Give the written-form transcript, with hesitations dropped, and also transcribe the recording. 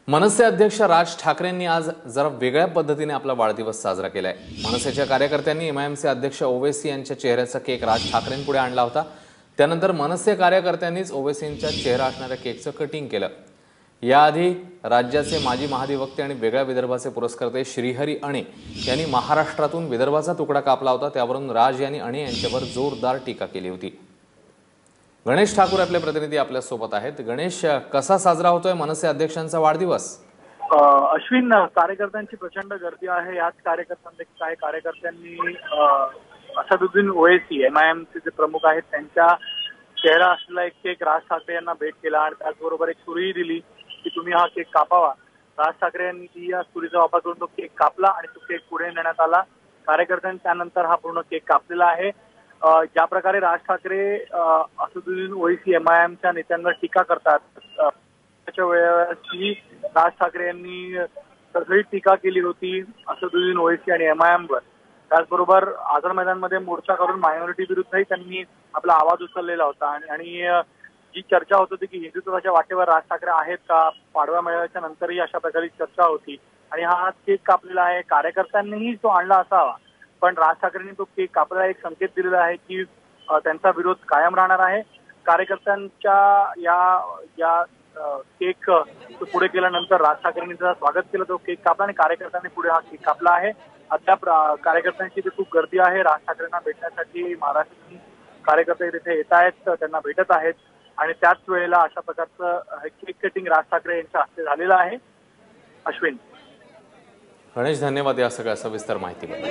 मनसे अध्यक्ष राज ठाकरेंनी आज जरा वेगळ्या पद्धतीने आपला वाढदिवस साजरा केलाय। मनसेच्या कार्यकर्त्यांनी एमआयएमचे अध्यक्ष ओवैसी यांच्या चेहऱ्याचा केक राज ठाकरेंपुढे आणला होता। त्यानंतर मनसे कार्यकर्त्यांनीच ओवैसींच्या चेहरा असणाऱ्या केकचं कटिंग केलं। याआधी राज्याचे माजी महाधिवक्ते आणि वेगळ्या विदर्भाचे पुरस्कर्ते श्रीहरी अणे यांनी महाराष्ट्रातून विदर्भाचा तुकडा कापला होता। त्यावरून राज यांनी अणे यांच्यावर जोरदार टीका केली होती। गणेश ठाकूर आपले प्रतिनिधी आपल्या सोबत आहेत। गणेश, कसा साजरा होतोय मनसे अध्यक्षांचा वाढदिवस? अश्विन, कार्यकर्त्यांची प्रचंड गर्दी आहे। याच कार्यकर्त्यांपैकी काही कार्यकर्त्यांनी असदुद्दीन ओवैसी एमआयएमचे जे प्रमुख आहेत त्यांच्या चेहरा असलेला एक केक राज ठाकरे यांना भेट केला आणि त्याचबरोबर एक सुरीही दिली की तुम्ही हा केक कापावा। राज ठाकरे यांनी या सुरीचा वापर करून तो केक कापला आणि तो केक पुढे नेण्यात आला। कार्यकर्त्यांनी त्यानंतर हा पूर्ण केक कापलेला आहे। ज्या प्रकारे राज ठाकरे असदुद्दीन ओवैसी एमआयएमच्या नेत्यांवर टीका करतात त्याच्या वेळी राज ठाकरे यांनी सगळी टीका केली होती असदुद्दीन ओवैसी आणि एमआयएमवर। त्याचबरोबर आझाद मैदानमध्ये मोर्चा करून मायनॉरिटी विरुद्धही त्यांनी आपला आवाज उचललेला होता आणि जी चर्चा होत होती की हिंदुत्वाच्या वाटेवर राज ठाकरे आहेत का, पाडवा मेळाव्याच्या नंतरही अशा प्रकारची चर्चा होती आणि हा केक कापलेला आहे। कार्यकर्त्यांनीही तो आणला असावा, पण राज ठाकरेंनी तो केक कापलेला एक संकेत दिलेला आहे की त्यांचा विरोध कायम राहणार आहे। कार्यकर्त्यांच्या या केक पुढे केल्यानंतर राज ठाकरेंनी त्याचं स्वागत केलं, तो केक कापला आणि कार्यकर्त्यांनी पुढे हा केक कापला आहे। अद्याप कार्यकर्त्यांची इथे खूप गर्दी आहे। राज ठाकरेंना भेटण्यासाठी महाराष्ट्रातून कार्यकर्ते तिथे येत आहेत, त्यांना भेटत आहेत आणि त्याच वेळेला अशा प्रकारचं केक कटिंग राज ठाकरे यांच्या हस्ते झालेलं आहे। अश्विन, गणेश, धन्यवाद या सगळ्या सविस्तर माहितीबद्दल।